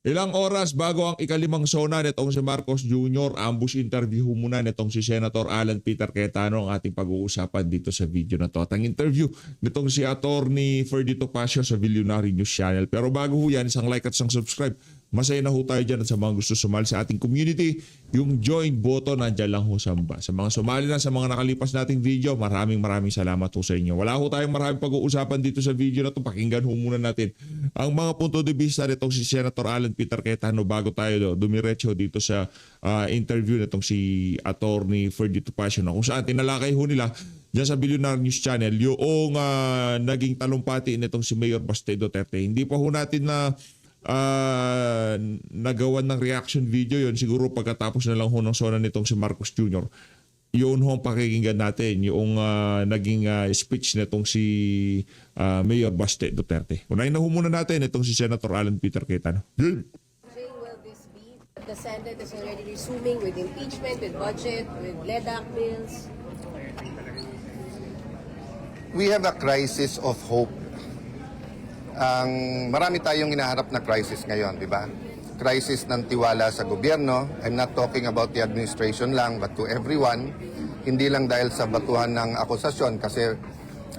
Ilang oras bago ang ikalimang sona nitong si Marcos Jr., ambush interview muna nitong si Senator Alan Peter Cayetano ang ating pag-uusapan dito sa video na to. At ang interview nitong si Attorney Ferdy Topacio sa Vilyonary News Channel. Pero bago ho yan, isang like at isang subscribe. Masaya na ho tayo dyan at sa mga gusto sumali sa ating community, yung join button nandyan lang ho sa baba. Sa mga sumali na sa mga nakalipas nating video, maraming salamat ho sa inyo. Wala ho tayong maraming pag-uusapan dito sa video na to. Pakinggan ho muna natin ang mga punto de vista nitong si Senator Alan Peter Cayetano bago tayo dumiretso dito sa interview nitong si Attorney Ferdy Topacio na kung saan tinalakay ho nila dyan sa Billionaire News Channel yung naging talumpati nitong si Mayor Baste Duterte. Hindi pa ho natin na nagawan ng reaction video yon, siguro pagkatapos na lang ho ng sona nitong si Marcos Jr. Yun ho ang pakikinggan natin yung naging speech nitong si Mayor Baste Duterte. Unahin na ho muna natin itong si Senator Alan Peter Cayetano. Will this be? The Senate is already resuming with impeachment, with budget, with LEDAC bills. We have a crisis of hope. Marami tayong hinaharap na crisis ngayon, di ba? Crisis ng tiwala sa gobyerno. I'm not talking about the administration lang, but to everyone. Hindi lang dahil sa batuhan ng akusasyon kasi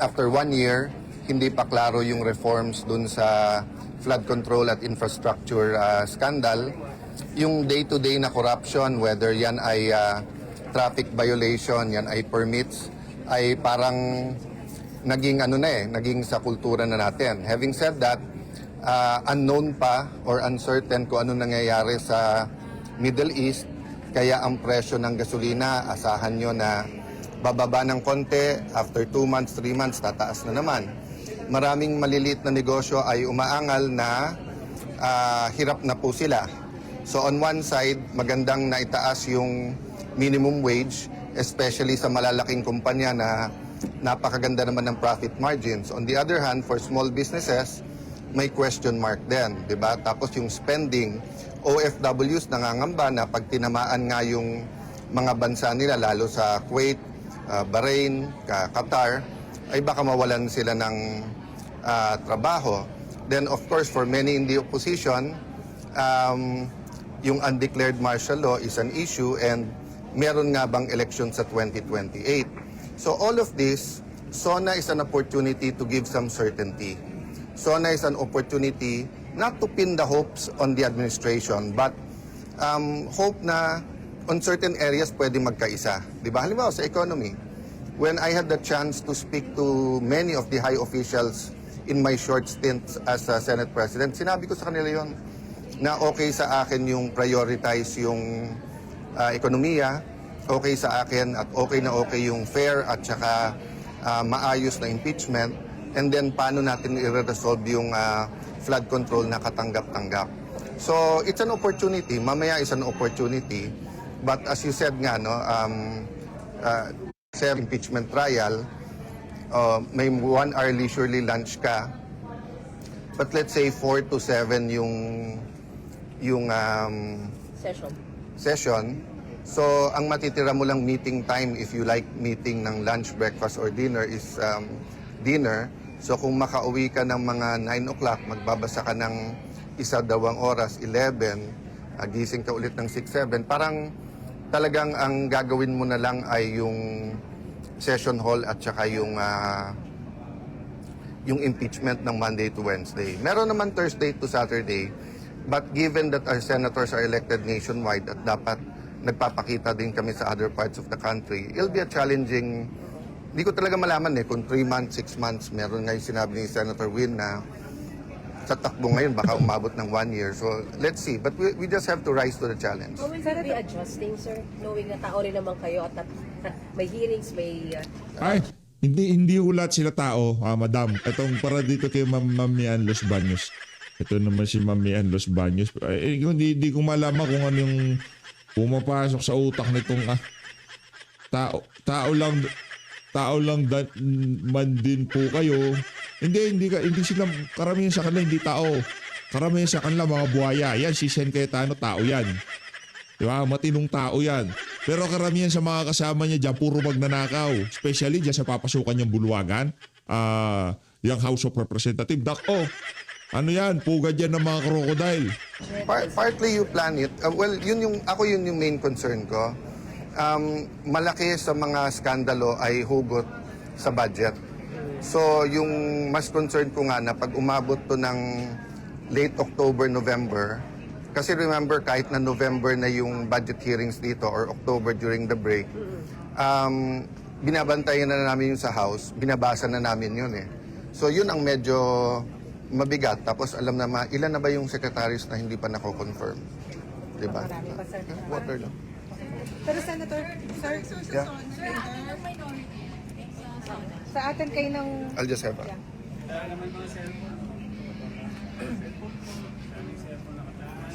after 1 year, hindi pa klaro yung reforms dun sa flood control at infrastructure scandal. Yung day-to-day na corruption, whether yan ay traffic violation, yan ay permits, ay parang naging sa kultura na natin. Having said that, unknown pa or uncertain kung ano nangyayari sa Middle East, kaya ang presyo ng gasolina, asahan nyo na bababa ng konti, after 2 months, 3 months, tataas na naman. Maraming maliliit na negosyo ay umaangal na hirap na po sila. So on one side, magandang naitaas yung minimum wage, especially sa malalaking kumpanya na napakaganda naman ng profit margins. On the other hand, for small businesses, may question mark din, di ba? Tapos yung spending, OFWs nangangamba na pag tinamaan nga yung mga bansa nila, lalo sa Kuwait, Bahrain, Qatar, ay baka mawalan sila ng trabaho. Then of course, for many in the opposition, yung undeclared martial law is an issue and meron nga bang election sa 2028. So all of this, SONA is an opportunity to give some certainty. SONA is an opportunity not to pin the hopes on the administration, but hope na on certain areas pwede magkaisa. Diba? Halimbawa sa economy, when I had the chance to speak to many of the high officials in my short stint as a Senate President, sinabi ko sa kanila yon na okay sa akin yung prioritize yung ekonomiya, okay sa akin at okay yung fair at saka maayos na impeachment, and then paano natin i-resolve yung flood control na katanggap-tanggap. So it's an opportunity, mamaya is an opportunity, but as you said nga, no, sa impeachment trial, may 1 hour leisurely lunch ka, but let's say 4 to 7 yung session. So, ang matitira mo lang meeting time, if you like meeting ng lunch, breakfast, or dinner, is dinner. So, kung makauwi ka ng mga 9 o'clock, magbabasa ka ng 1-2 oras, 11, gising ka ulit ng 6-7, parang talagang ang gagawin mo na lang ay yung session hall at saka yung impeachment ng Monday to Wednesday. Meron naman Thursday to Saturday, but given that our senators are elected nationwide at dapat nagpapakita din kami sa other parts of the country, it'll be a challenging, hindi ko talaga malaman kung 3 months, 6 months, meron ngayon sinabi ni Senator Win na sa takbo ngayon baka umabot ng 1 year. So let's see, but we just have to rise to the challenge. How will you be adjusting, sir? Knowing na tao rin naman kayo at may hearings, may... Ay, hindi ulat sila tao, madam. Itong para dito kay Ma'am Mian Los Baños. Ito naman si Ma'am Mian Los Baños. Hindi ko malaman kung ano yung pumapasok sa utak nitong tao lang man din po kayo. Hindi sila, karamihan sa kanila hindi tao. Karamihan sa kanila mga buhaya. Yan, si Sen Cayetano, tao yan. Diba? Matinong tao yan. Pero karamihan sa mga kasama niya dyan, puro magnanakaw. Especially dyan sa papasukan niyang bulwagan. Yung House of Representatives. Ano yan? Pugad yan ng mga crocodile. Partly you plan it. Well, yun yung main concern ko. Malaki sa mga skandalo ay hugot sa budget. So, yung mas concern ko nga na pag umabot to ng late October, November, kasi remember, kahit na November na yung budget hearings dito or October during the break, binabantayan na namin yung sa House, binabasa na namin yun eh. So, yun ang medyo mabigat. Tapos alam naman, ilan na ba yung secretaries na hindi pa nako-confirm? Diba? Marami pa, sir. Water lang. Pero Senator, sir, Yeah. sa atin kayo ng... I'll just have Yeah.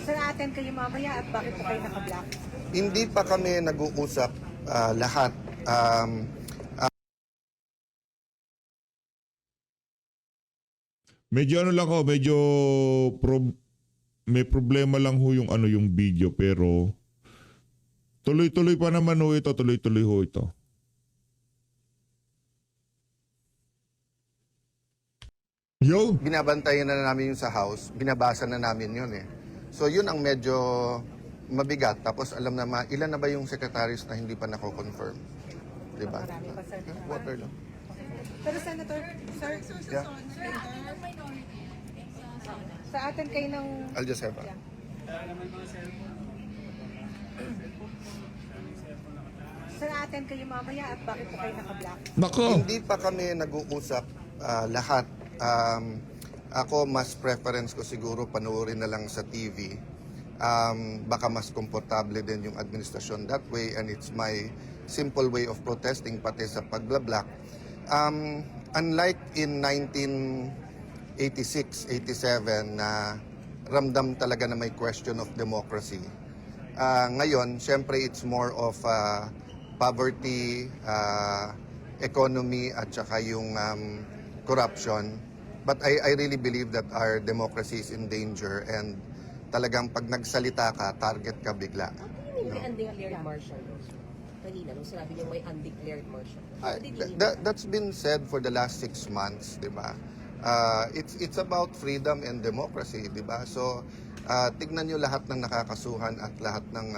Sa atin kayo mamaya at bakit po kayo naka-block? Hindi pa kami nag-uusap lahat. Medyo ano lang ko, medyo may problema lang ho yung ano yung video pero tuloy-tuloy pa naman ho ito, tuloy-tuloy ho ito. Yo! Binabantayan na namin yung sa House, binabasa na namin yun eh. So yun ang medyo mabigat. Tapos alam naman, ilan na ba yung secretaries na hindi pa nako-confirm? Diba? Marami pa, sir. Water lang. Pero Senator, sir, Yeah. sa atin kayo ng... I'll just have Yeah. Sa atin kayo mamaya at bakit po kayo naka-block? Nako! Hindi pa kami nag-uusap lahat. Ako, mas preference ko siguro panoorin na lang sa TV. Baka mas komportable din yung administrasyon that way and it's my simple way of protesting pati sa pagbla-block. Unlike in 1986, 87 na ramdam talaga na may question of democracy. Ngayon, syempre it's more of poverty, economy at saka yung corruption. But I really believe that our democracy is in danger and talagang pag nagsalita ka, target ka bigla. May undeclared martial law. Kanina, nung sinabi niyo may undeclared martial law. Ah, What did he mean? that's been said for the last 6 months, di ba? It's about freedom and democracy, di ba? So, tignan nyo lahat ng nakakasuhan at lahat ng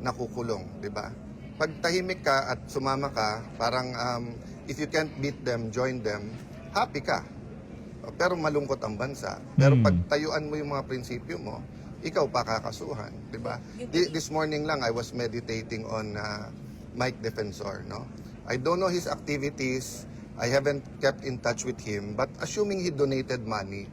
nakukulong, di ba? Pag tahimik ka at sumama ka, parang if you can't beat them, join them, happy ka. Pero malungkot ang bansa. Pero pag tayuan mo yung mga prinsipyo mo, ikaw pa kakasuhan, di ba? This morning lang I was meditating on Mike Defensor, no? I don't know his activities. I haven't kept in touch with him, but assuming he donated money.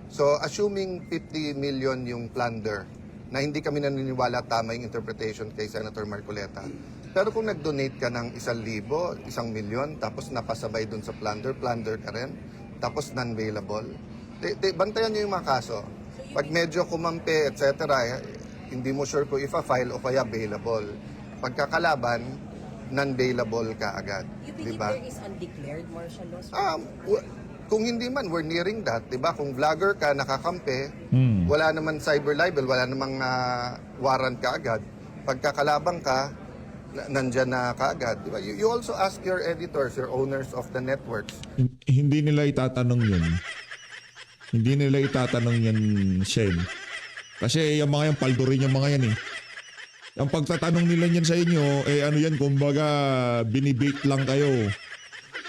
So assuming 50 million yung plunder, na hindi kami naniniwala tama yung interpretation kay Senator Marcoleta. Pero kung nag-donate ka ng 1,000, 1 milyon, tapos napasabay dun sa plunder ka rin, tapos non-bailable. Bantayan nyo yung mga kaso. Pag medyo kumampi, etc., hindi mo sure kung ifa-file o kaya bailable. Pagkakalaban, non-bailable ka agad. You believe Diba? there is undeclared martial law? sir? Kung hindi man, we're nearing that. Diba? Kung vlogger ka, nakakampi, wala naman cyber libel, wala namang warrant ka agad. Pagkakalabang ka, nandyan na kaagad. Diba? You also ask your editors, your owners of the networks. Hindi nila itatanong yun. Hindi nila itatanong yan, Shen. Kasi yung mga yan, paldo rin yung mga yan eh. Ang pagtatanong nila yan sa inyo, ano yan, kumbaga, binibake lang kayo.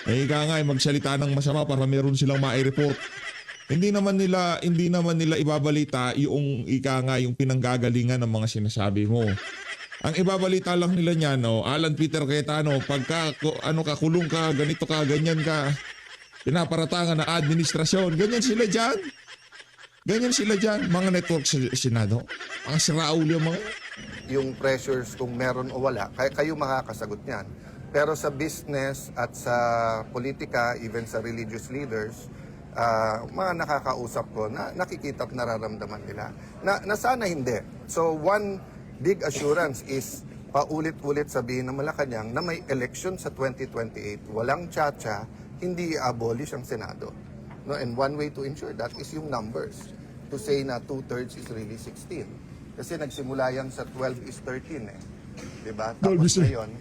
Ika nga, magsalita ng masama para meron silang ma-report. Hindi naman nila ibabalita yung ika nga, yung pinanggagalingan ng mga sinasabi mo. Ang ibabalita lang nila niyan, Alan Peter Cayetano, pagka kulong ka, ganito ka, ganyan ka, pinaparatangan na administrasyon, ganyan sila dyan. Ganyan sila dyan, mga network sa Senado. Mga siraul yung mga... Yung pressures kung meron o wala, kayo makakasagot niyan. Pero sa business at sa politika, even sa religious leaders, mga nakakausap ko, nakikita at nararamdaman nila na sana hindi. So one big assurance is paulit-ulit sabihin ng Malacanang na may election sa 2028, walang tsa-tsa, hindi i-abolish ang Senado. No, and one way to ensure that is yung numbers. To say na 2/3 is really 16. Kasi nagsimula yan sa 12 is 13 eh. Diba? Tapos ngayon,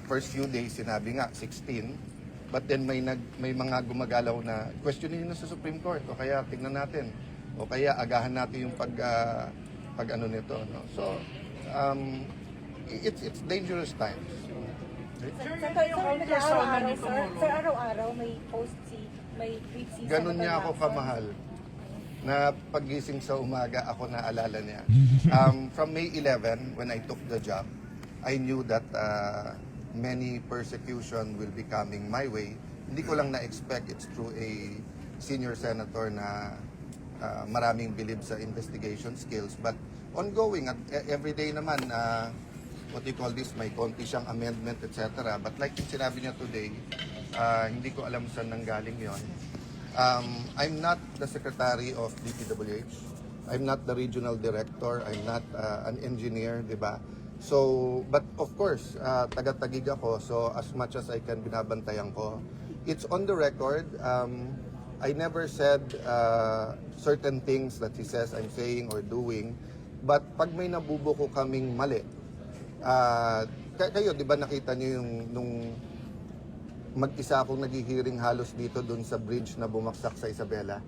first few days sinabi nga 16. but then may mga gumagalaw na questionin na sa Supreme Court o kaya tingnan natin o kaya agahan natin yung pag ano nito, no? So it's dangerous times. Sir, araw-araw may post may tweet si Ganun Senator niya ako Lacson. kamahal na paggising sa umaga ako naalala niya. From May 11, when I took the job, I knew that many persecution will be coming my way. Hindi ko lang na-expect it's through a senior senator na maraming bilib sa investigation skills. But ongoing, at every day naman, what you call this, may konti siyang amendment, etc. But like yung sinabi niya today, hindi ko alam saan nanggaling yon. I'm not the secretary of DPWH. I'm not the regional director. I'm not an engineer, di ba? So, but of course, taga-tagig ako. So, as much as I can, binabantayan ko. It's on the record. I never said certain things that he says I'm saying or doing. But pag may nabubuko kaming mali, kayo, di ba nakita niyo yung nung mag-isa akong naghihiring halos dito dun sa bridge na bumagsak sa Isabela?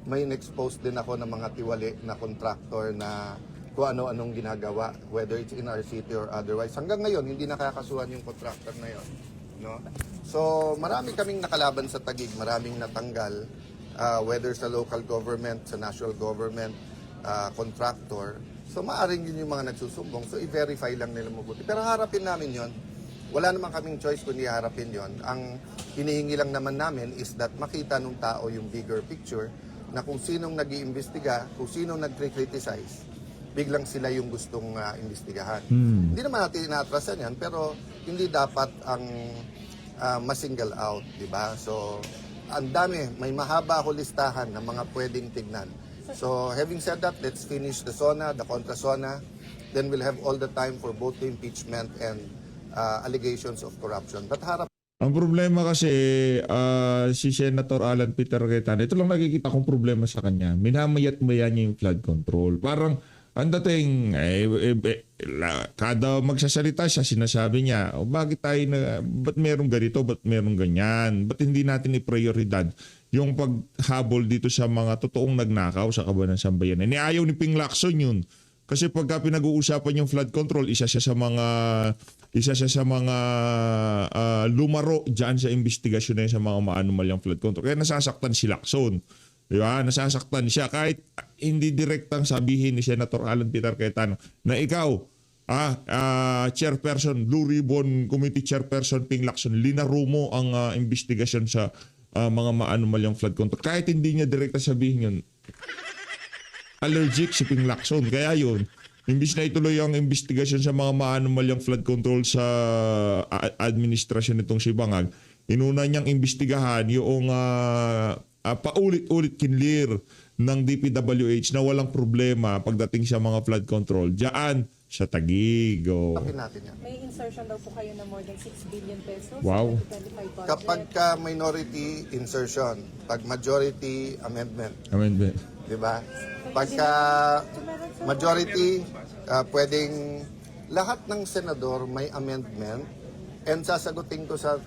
May in-expose din ako ng mga tiwali na contractor na kung ano-anong ginagawa, whether it's in our city or otherwise. Hanggang ngayon, hindi nakakasuhan yung contractor na yon, no? So, marami kaming nakalaban sa Taguig, maraming natanggal, whether sa local government, sa national government, contractor. So, maaring yun yung mga nagsusumbong. So, i-verify lang nila mabuti. Pero harapin namin yon. Wala naman kaming choice kundi harapin yon. Ang hinihingi lang naman namin is that makita nung tao yung bigger picture na kung sinong nag-iimbestiga, kung sinong nag-criticize, biglang sila yung gustong imbestigahan. Hindi naman natin inaatrasan yan, pero hindi dapat ang ma-single out, di ba? So, ang dami, may mahaba ako listahan ng mga pwedeng tignan. So, having said that, let's finish the SONA, the contra SONA, then we'll have all the time for both the impeachment and allegations of corruption. But harap Ang problema kasi si Senator Alan Peter Cayetano, ito lang nakikita kong problema sa kanya. Minamayat-maya niya yung flood control. Parang ang dating, kada magsasalita siya, sinasabi niya, bakit tayo ba't merong ganito, ba't merong ganyan? Ba't hindi natin i-prioridad yung paghabol dito sa mga totoong nagnakaw sa Kaban ng Sambayanan? Ayaw ni Ping Lacson yun. Kasi pagka pinag-uusapan yung flood control, isa siya sa mga lumaro dyan sa investigasyon na yun sa mga maanumalyang flood control. Kaya nasasaktan si Lacson. Di ba? Nasasaktan siya. Kahit hindi direktang sabihin ni Senator Alan Peter Cayetano na ikaw, Chairperson, Blue Ribbon Committee Chairperson Ping Lacson, linaro mo ang investigasyon sa mga maanumalyang flood control. Kahit hindi niya direkta sabihin yun, allergic si Ping Lacson. Kaya yun, imbis na ituloy ang investigasyon sa mga maanumalyang flood control sa administrasyon nitong si Bangag, inuna niyang imbestigahan yung paulit-ulit kinlir ng DPWH na walang problema pagdating sa mga flood control diyan sa Taguig. natin yan. May insertion daw po kayo na more than 6 billion pesos Wow. sa 2025 budget. Kapag ka minority, insertion. Pag majority, amendment. Amen. Di ba? Pagka majority, pwedeng lahat ng senador may amendment and sasagutin ko sa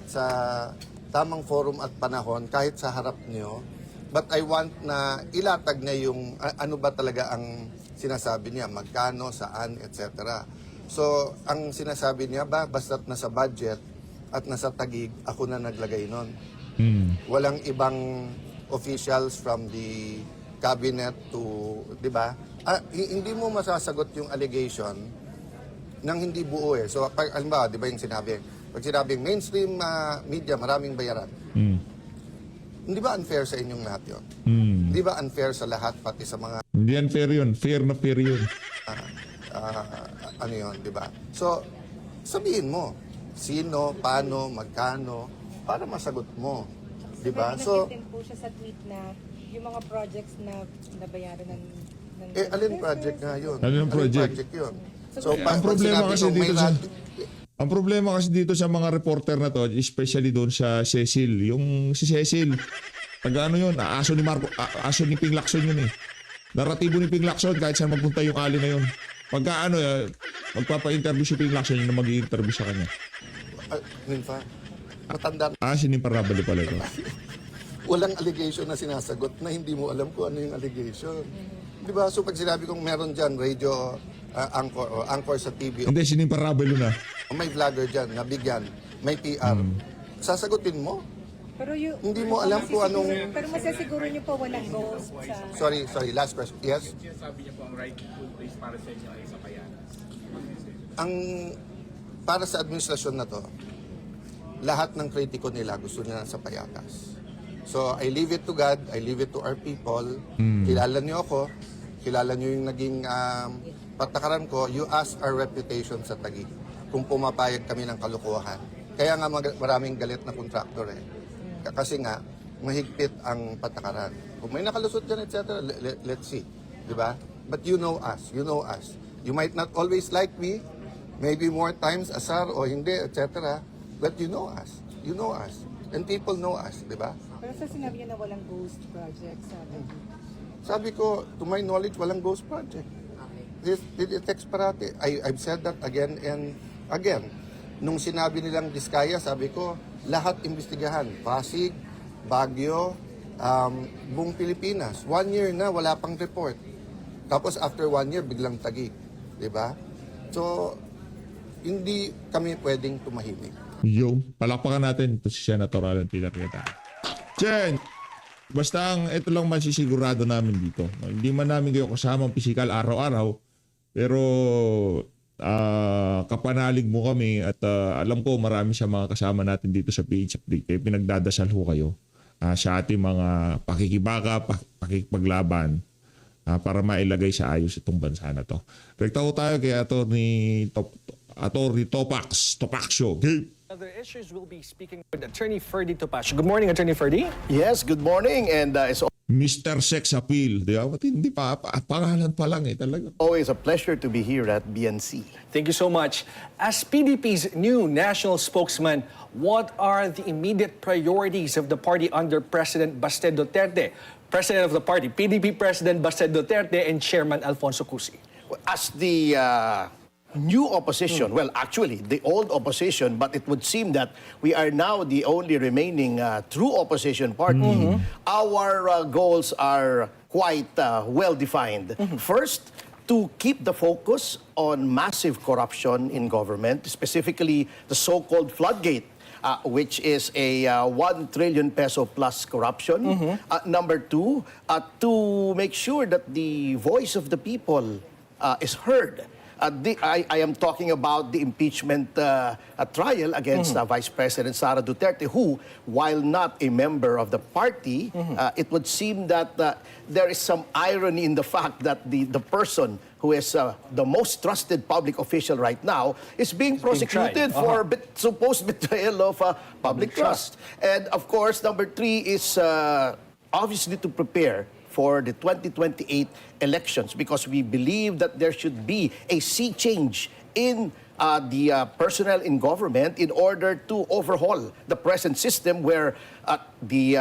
tamang forum at panahon kahit sa harap niyo. But I want na ilatag niya yung ano ba talaga ang sinasabi niya, magkano, saan, etc. So, ang sinasabi niya ba, basta't nasa budget at nasa Taguig, ako na naglagay nun. Walang ibang officials from the cabinet to, di ba? Hindi mo masasagot yung allegation nang hindi buo eh. So, halimbawa, di ba yung sinabi? Pag sinabing mainstream media, maraming bayaran. Hindi ba unfair sa inyong lahat yun? Hindi ba unfair sa lahat, pati sa mga Hindi yan fair yun. Fair na fair yun. ano yun, di ba? So, sabihin mo, sino, paano, magkano, para masagot mo. Di ba? So, din po siya sa tweet na yung mga projects na nabayaran ng alin project nga yun? Alin ang project? yun? So, ang problema kasi dito ang problema kasi dito sa mga reporter na to, especially doon sa Cecil, yung si Cecil, taga ano yun, aso ni Marco, aso ni Ping Lacson yun eh. Naratibo ni Ping Lacson kahit saan magpunta yung ali na yun. Pagka magpapa-interview si Ping Lacson, yun na mag-i-interview sa kanya. Ninfa, Matanda. Sinimparable pala ito. Walang allegation na sinasagot na hindi mo alam kung ano yung allegation. Di ba? So pag sinabi kong meron dyan, radio anchor o anchor sa TV, Hindi, sinimparable na. o may vlogger dyan, nabigyan, may PR, sasagutin mo? Pero Hindi mo alam kung anong... Pero masasiguro niyo po walang ghost sa... Sorry, last question. Yes? Sabi niya po ang right to place para sa inyo ay sa Payanas. Ang para sa administrasyon na to, lahat ng kritiko nila gusto nila sa Payatas. So I leave it to God, I leave it to our people. Kilala niyo ako, kilala niyo yung naging patakaran ko. You ask our reputation sa Taguig kung pumapayag kami ng kalokohan. Kaya nga maraming galit na kontraktor eh. Kasi nga, mahigpit ang patakaran. Kung may nakalusot dyan, etc., let's see. Di ba? But you know us. You know us. You might not always like me. Maybe more times, asar o hindi, etc. But you know us. You know us. And people know us. Di ba? Pero sa sinabi niyo na walang ghost project sa Sabi ko, to my knowledge, walang ghost project. It takes parati. I've said that again and again. Nung sinabi nilang Diskaya, sabi ko, lahat imbestigahan. Pasig, Baguio, buong Pilipinas. 1 year na, wala pang report. Tapos after 1 year, biglang Taguig. Diba? So, hindi kami pwedeng tumahimik. Yo, palakpakan natin ito si Senator Alan Peter Cayetano. Chen, basta ito lang masisigurado namin dito. Hindi man namin kayo kasamang pisikal araw-araw, pero kapanalig mo kami at alam ko marami sa mga kasama natin dito sa PH Update. Kaya pinagdadasal ho kayo sa ating mga pakikibaka, pakikipaglaban para mailagay sa ayos itong bansa na to. Rekta ho tayo kay Attorney Topacio. Okay. Other issues, we'll be speaking with Attorney Ferdy Topacio. Good morning, Attorney Ferdy. Yes, good morning, and it's Mr. Sex Appeal. Di ba? Hindi pa. Pangalan pa lang talaga. always a pleasure to be here at BNC. Thank you so much. As PDP's new national spokesman, what are the immediate priorities of the party under President Baste Duterte? President of the party, PDP President Baste Duterte and Chairman Alfonso Cusi. As the new opposition, well, actually, the old opposition, but it would seem that we are now the only remaining true opposition party. Our goals are quite well-defined. First, to keep the focus on massive corruption in government, specifically the so-called floodgate, which is a 1 trillion peso plus corruption. Number two, to make sure that the voice of the people is heard. I am talking about the impeachment trial against Vice President Sara Duterte, who, while not a member of the party, it would seem that there is some irony in the fact that the person who is the most trusted public official right now is being prosecuted for supposed betrayal of public trust. And of course, number three is obviously to prepare for the 2028 elections, because we believe that there should be a sea change in the personnel in government in order to overhaul the present system where the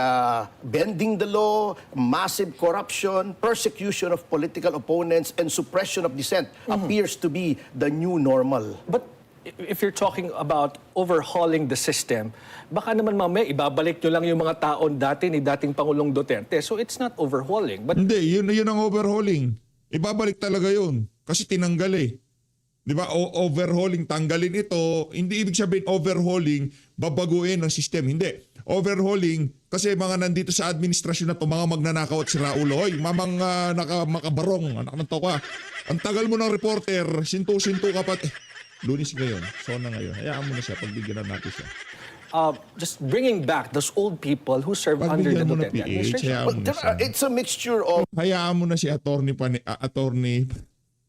bending the law, massive corruption, persecution of political opponents, and suppression of dissent appears to be the new normal. But if you're talking about overhauling the system, baka naman mamaya ibabalik nyo lang yung mga taon dati ni dating Pangulong Duterte. So it's not overhauling. But Hindi, yun ang overhauling. Ibabalik talaga yun. Kasi tinanggal eh. Di ba? Overhauling, tanggalin ito. Hindi ibig sabihin overhauling, babaguhin ang system. Hindi. Overhauling, kasi mga nandito sa administrasyon na to, mga magnanakaw at siraulo. Hoy, mamang makabarong, anak ng toka. Ang tagal mo ng reporter, sinto-sinto ka pa. Lunis ngayon, Sona ngayon. Hayaan mo na siya, pagbigyan natin siya. just bringing back those old people who served under the Pagbigyan mo na Duterte PH, administration. hayaan mo na siya. It's a mixture of Hayaan mo na si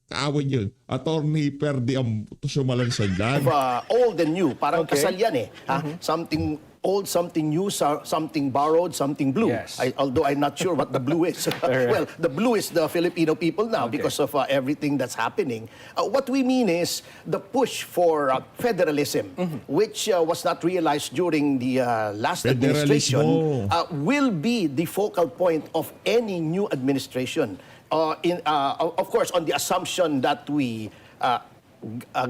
kaaway yun, Attorney Ferdy ang sumalansan dyan. old and new. Parang kasal yan eh. Something old, something new, something borrowed, something blue. Yes. Although I'm not sure what the blue is. Well, the blue is the Filipino people now because of everything that's happening. What we mean is the push for federalism, which was not realized during the last administration, will be the focal point of any new administration. Of course, on the assumption that we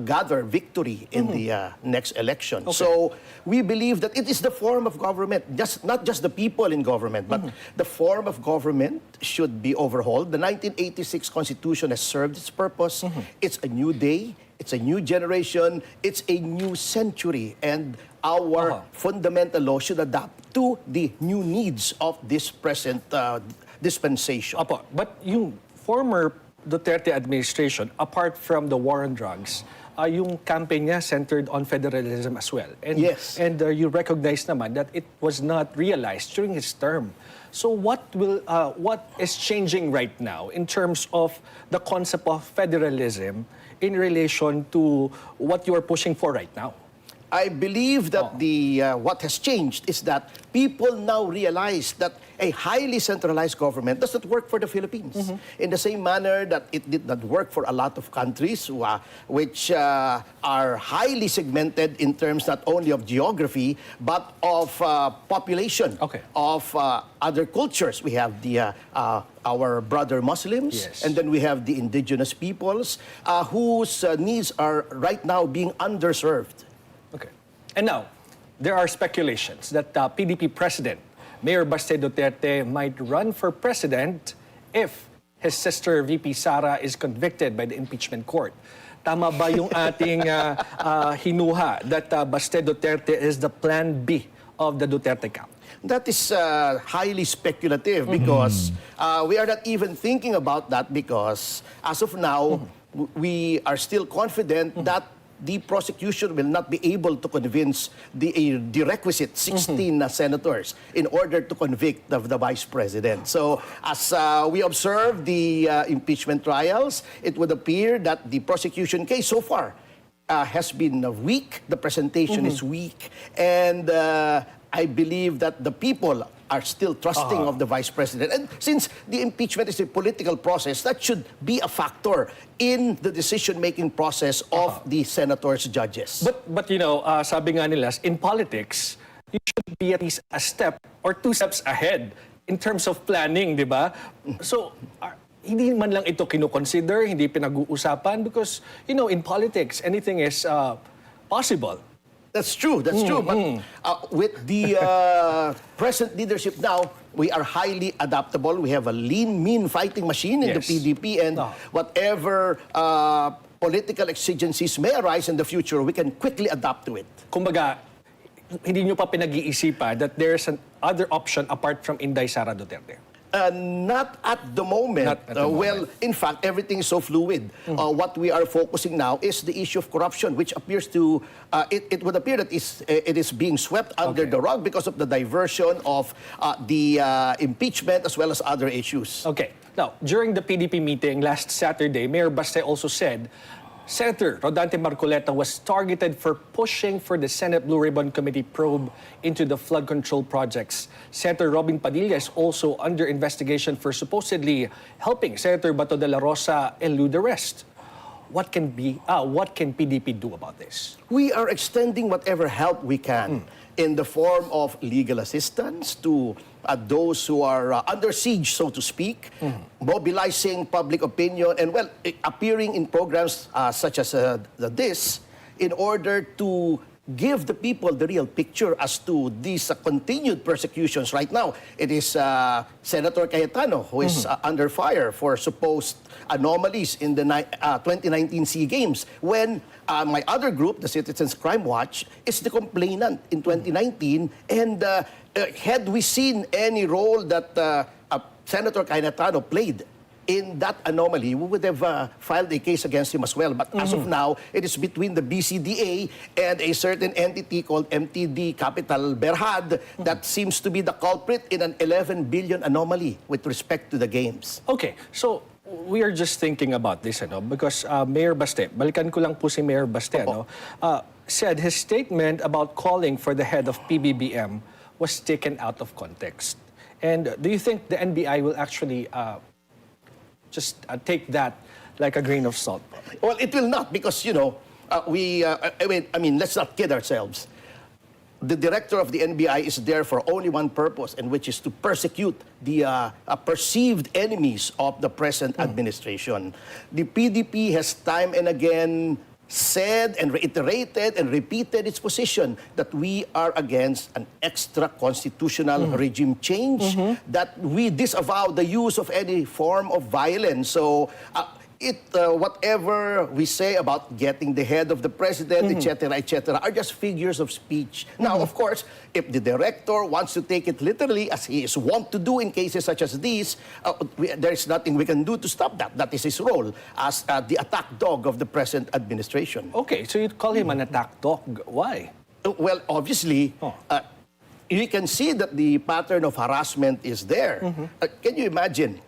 gather victory in the next election. So we believe that it is the form of government, not just the people in government, but the form of government should be overhauled. The 1986 Constitution has served its purpose. It's a new day. It's a new generation. It's a new century. And our fundamental law should adapt to the new needs of this present dispensation. Apo, but yung former Duterte administration, apart from the war on drugs, yung campaign niya centered on federalism as well. And, Yes. And you recognize naman that it was not realized during his term. So what is changing right now in terms of the concept of federalism in relation to what you are pushing for right now? I believe that what has changed is that people now realize that a highly centralized government does not work for the Philippines. In the same manner that it did not work for a lot of countries which are highly segmented in terms not only of geography but of population, of other cultures. We have our brother Muslims, Yes. and then we have the indigenous peoples whose needs are right now being underserved. Okay. And now, there are speculations that PDP President Mayor Baste Duterte might run for president if his sister VP Sara is convicted by the impeachment court. Tama ba yung ating hinuha that Baste Duterte is the plan B of the Duterte camp? That is highly speculative because we are not even thinking about that because as of now, we are still confident that the prosecution will not be able to convince the requisite 16 senators in order to convict the vice president. So as we observe the impeachment trials, it would appear that the prosecution case so far has been weak, the presentation is weak, and I believe that the people are still trusting of the vice president. And since the impeachment is a political process, that should be a factor in the decision-making process of the senators, judges. But you know, sabi nga nila, in politics, you should be at least a step or two steps ahead in terms of planning, di ba? So, hindi man lang ito kinoconsider, hindi pinag-uusapan because, you know, in politics, anything is possible. That's true, that's true. But with the present leadership now, we are highly adaptable. We have a lean, mean fighting machine in the PDP, and whatever political exigencies may arise in the future, we can quickly adapt to it. Kumbaga, hindi nyo pa pinag-iisipan that there's an other option apart from Inday Sara Duterte? Not at the moment. Not at the moment. Well, in fact, everything is so fluid. What we are focusing now is the issue of corruption, which appears to, it would appear that it is being swept under the rug because of the diversion of the impeachment as well as other issues. Okay. Now, during the PDP meeting last Saturday, Mayor Baste also said Senator Rodante Marcoleta was targeted for pushing for the Senate Blue Ribbon Committee probe into the flood control projects. Senator Robin Padilla is also under investigation for supposedly helping Senator Bato de la Rosa elude arrest. What can PDP do about this? We are extending whatever help we can in the form of legal assistance to those who are under siege, so to speak, mobilizing public opinion, and, well, appearing in programs such as this in order to give the people the real picture as to these continued persecutions. Right now, it is Senator Cayetano who is under fire for supposed anomalies in the 2019 SEA Games, when my other group, the Citizens Crime Watch, is the complainant in 2019. And had we seen any role that Senator Cayetano played in that anomaly, we would have filed a case against him as well. But as of now, it is between the BCDA and a certain entity called MTD Capital Berhad that seems to be the culprit in an 11 billion anomaly with respect to the games. Okay, so we are just thinking about this, because Mayor Baste, balikan ko lang po si Mayor Baste, said his statement about calling for the head of PBBM was taken out of context. And do you think the NBI will actually just take that like a grain of salt? Well, it will not, because, you know, I mean, let's not kid ourselves. The director of the NBI is there for only one purpose, and which is to persecute the perceived enemies of the present administration. The PDP has time and again said and reiterated and repeated its position that we are against an extra-constitutional regime change, that we disavow the use of any form of violence. So, whatever we say about getting the head of the president, etc., are just figures of speech. Now, of course, if the director wants to take it literally, as he is wont to do in cases such as these, there is nothing we can do to stop that. That is his role as the attack dog of the present administration. Okay, so you call him an attack dog. Why? Well, obviously, you can see that the pattern of harassment is there. Can you imagine?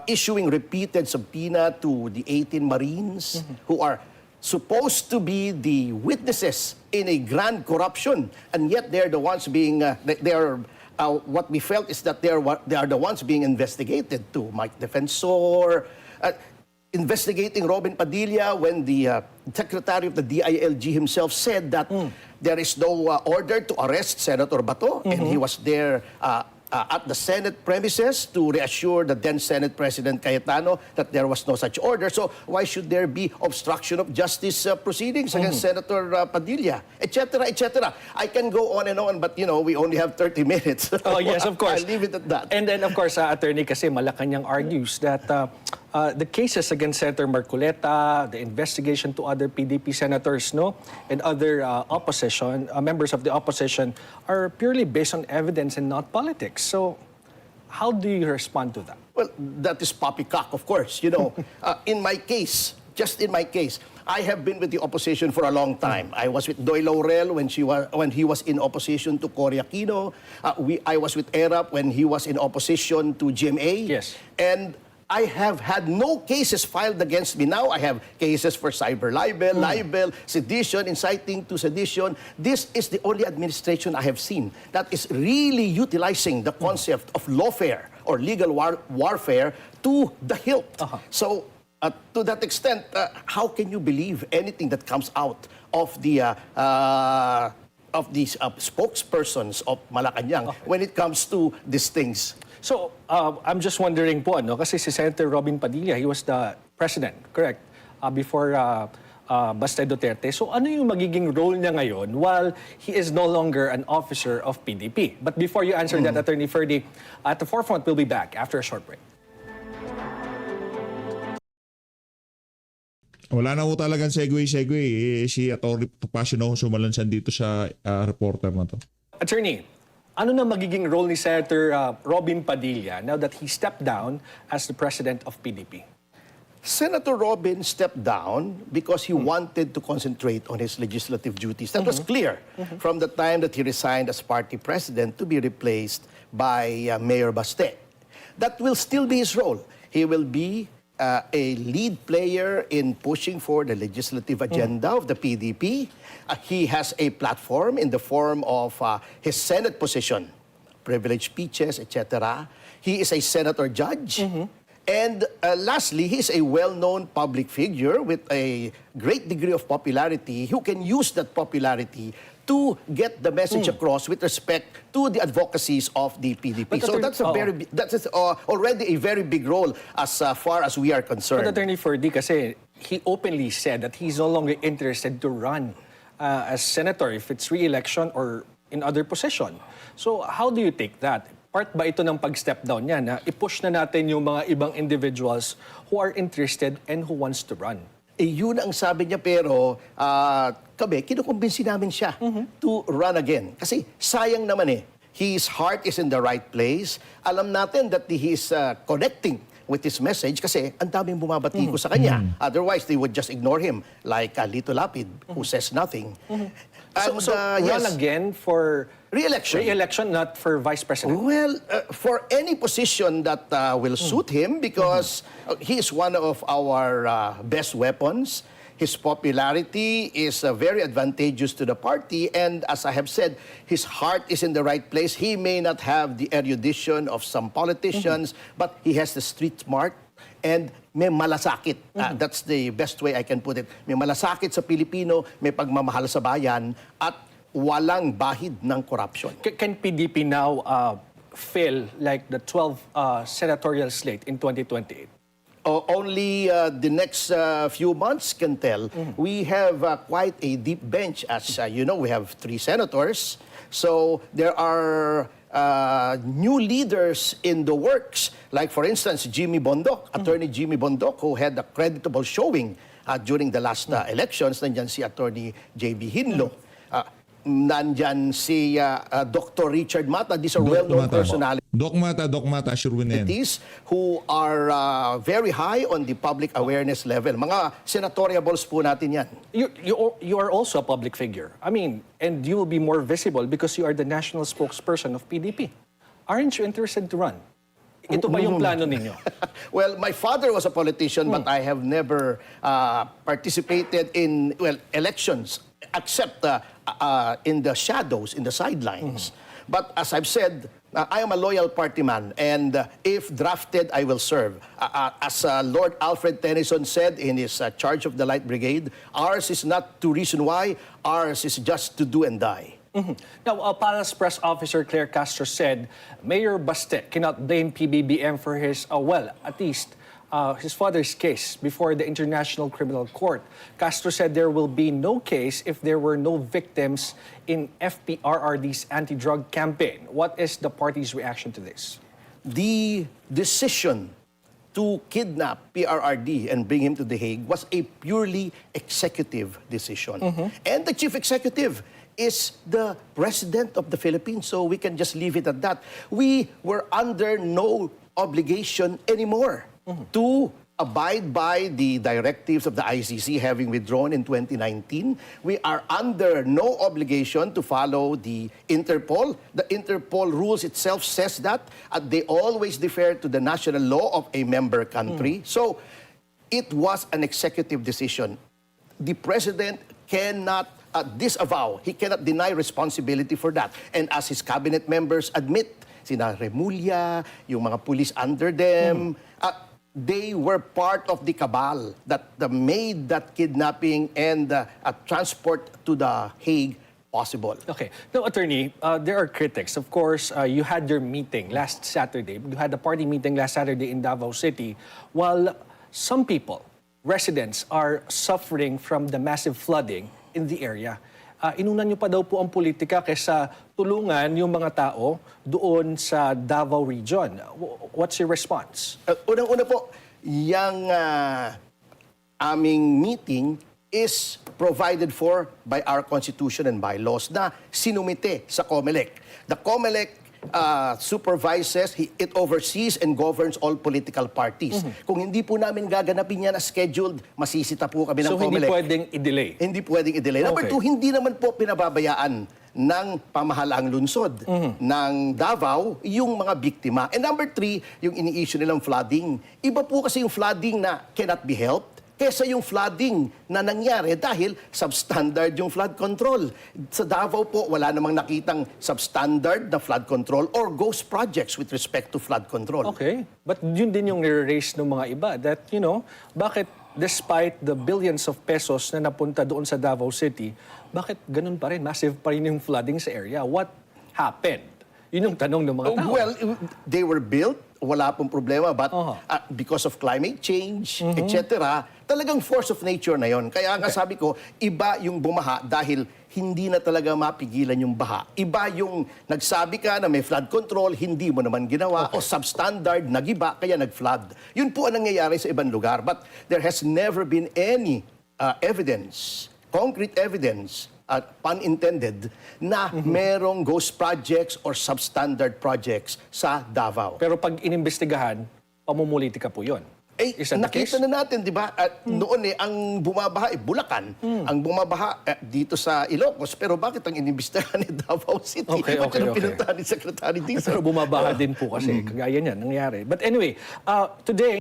Issuing repeated subpoena to the 18 Marines who are supposed to be the witnesses in a grand corruption, and yet they're the ones being, what we felt is that they are the ones being investigated to. Mike Defensor, investigating Robin Padilla when the Secretary of the DILG himself said that there is no order to arrest Senator Bato, and he was there at the Senate premises to reassure the then Senate President Cayetano that there was no such order. So why should there be obstruction of justice proceedings against Senator Padilla, etc., etc.? I can go on and on, but we only have 30 minutes. Oh, yes, of course. I'll leave it at that. And then, of course, Attorney, kasi Malacanang argues that the cases against Senator Marcoleta, the investigation to other PDP senators, and other opposition, members of the opposition, are purely based on evidence and not politics. So, how do you respond to that? Well, that is poppycock, of course. In my case, just in my case, I have been with the opposition for a long time. I was with Doy Laurel when he was in opposition to Cory Aquino. I was with ERAP when he was in opposition to GMA. Yes. And I have had no cases filed against me. Now I have cases for cyber libel, sedition, inciting to sedition. This is the only administration I have seen that is really utilizing the concept of lawfare or legal warfare to the hilt. So, to that extent, how can you believe anything that comes out of the these spokespersons of Malacanang when it comes to these things? So, I'm just wondering po, kasi si Senator Robin Padilla, he was the president, correct? Before Baste Duterte. So, ano yung magiging role niya ngayon while he is no longer an officer of PDP? But before you answer that, Attorney Ferdy, at the forefront, we'll be back after a short break. Wala na ho talagang segue. Si Atty. Topacio na ho sumalansan dito sa reporter na to. Attorney, ano na magiging role ni Senator Robin Padilla now that he stepped down as the president of PDP? Senator Robin stepped down because he wanted to concentrate on his legislative duties. That was clear from the time that he resigned as party president to be replaced by Mayor Baste. That will still be his role. He will be a lead player in pushing for the legislative agenda of the PDP. He has a platform in the form of his Senate position, privileged speeches, etc. He is a senator judge. And lastly, he's a well-known public figure with a great degree of popularity who can use that popularity to get the message across with respect to the advocacies of the PDP. So that's already a very big role as far as we are concerned. But Attorney Ferdy, kasi he openly said that he's no longer interested to run as senator if it's re-election or in other position. So how do you take that? Part ba ito ng pag-step down niya na i-push na natin yung mga ibang individuals who are interested and who wants to run? Yun ang sabi niya, pero kami, kinukumbinsi namin siya to run again. Kasi sayang naman his heart is in the right place. Alam natin that he is connecting with his message kasi ang daming bumabati ko sa kanya. Otherwise, they would just ignore him like Lito Lapid, who says nothing. So run again for re-election. Re-election, not for vice president? Well, for any position that will suit him, because he is one of our best weapons. His popularity is very advantageous to the party, and as I have said, his heart is in the right place. He may not have the erudition of some politicians, but he has the street smart and may malasakit. That's the best way I can put it. May malasakit sa Pilipino, may pagmamahal sa bayan, at walang bahid ng corruption. Can PDP now fill like the 12 senatorial slate in 2028? only the next few months can tell. We have quite a deep bench. As you know, we have 3 senators. So there are new leaders in the works. Like, for instance, Jimmy Bondoc, Attorney Jimmy Bondoc, who had a creditable showing during the last elections. Nandyan si Attorney J.B. Hinlo. Nandyan si Dr. Richard Mata. These are well-known personalities. Doc Mata, sure win na yan. Who are very high on the public awareness level. Mga senatoriables po natin yan. You are also a public figure. I mean, and you will be more visible because you are the national spokesperson of PDP. Aren't you interested to run? Ito ba yung plano ninyo? Well, my father was a politician, but I have never participated in, elections, except in the shadows, in the sidelines. But as I've said, I am a loyal party man, and if drafted, I will serve. As Lord Alfred Tennyson said in his Charge of the Light Brigade, ours is not to reason why, ours is just to do and die. Now, Palace Press Officer Claire Castro said Mayor Baste cannot blame PBBM for his, at least his father's case before the International Criminal Court. Castro said there will be no case if there were no victims in FPRRD's anti-drug campaign. What is the party's reaction to this? The decision to kidnap PRRD and bring him to The Hague was a purely executive decision. And the chief executive is the president of the Philippines, so we can just leave it at that. We were under no obligation anymore to abide by the directives of the ICC having withdrawn in 2019. We are under no obligation to follow the Interpol. The Interpol rules itself says that they always defer to the national law of a member country. So it was an executive decision. The president cannot disavow, he cannot deny responsibility for that. And as his cabinet members admit, sina Remulla, yung mga police under them, they were part of the cabal that made that kidnapping and transport to The Hague possible. Okay. Now, Attorney, there are critics. Of course, you had your meeting last Saturday. You had a party meeting last Saturday in Davao City. While some people, residents, are suffering from the massive flooding in the area, inunan niyo pa daw po ang politika kaysa tulungan yung mga tao doon sa Davao region. What's your response? Unang-una po, yung aming meeting is provided for by our Constitution and bylaws na sinumite sa COMELEC. The COMELEC supervises, it oversees and governs all political parties. Kung hindi po namin gaganapin yan as scheduled, masisita po kami ng So, hindi COMELEC. pwedeng i-delay? Hindi pwedeng i-delay. Number Okay. 2, hindi naman po pinababayaan ng pamahalaang lungsod ng Davao yung mga biktima. And number 3, yung ini-issue nilang flooding. Iba po kasi yung flooding na cannot be helped kesa yung flooding na nangyari dahil substandard yung flood control. Sa Davao po, wala namang nakitang substandard na flood control or ghost projects with respect to flood control. Okay. But yun din yung nire-raise ng mga iba that, bakit despite the billions of pesos na napunta doon sa Davao City, bakit ganun pa rin, massive pa rin yung flooding sa area? What happened? Yun yung tanong ng mga tao. Well, they were built, wala pong problema, but because of climate change, etc., talagang force of nature na yon. Kaya nga sabi ko, iba yung bumaha dahil hindi na talaga mapigilan yung baha. Iba yung nagsabi ka na may flood control, hindi mo naman ginawa, o substandard, nagiba, kaya nag-flood. Yun po ang nangyayari sa ibang lugar. But there has never been any evidence, concrete evidence, pun intended, na merong ghost projects or substandard projects sa Davao. Pero pag inimbestigahan, pamumulitika po yun. Is that the case? Nakita na natin, di ba? At noon ang bumabaha, Bulacan. Ang bumabaha dito sa Ilocos. Pero bakit ang inimbestigahan ni Davao City? Okay. Pinuntahan ni Secretary Dizon. Pero bumabaha din po kasi, kagaya niyan, nangyari. But anyway, today,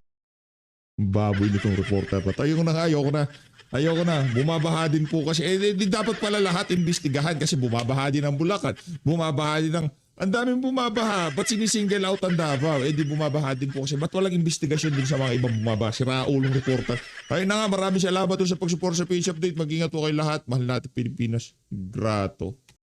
Baboy nitong reporter na. Ayoko na. Bumabaha din po kasi. Di dapat pala lahat imbestigahan kasi bumabaha din ang Bulacan. Bumabaha din ang... Ang daming bumabaha. Ba't sinisingle out ang Davao? Di bumabaha din po kasi. Ba't walang investigasyon din sa mga ibang bumabaha? Si Raulong reporter. Ayun na nga, maraming salamat sa pag-support sa Page Update. Mag-ingat po kayo lahat. Mahal natin Pilipinas. Grato.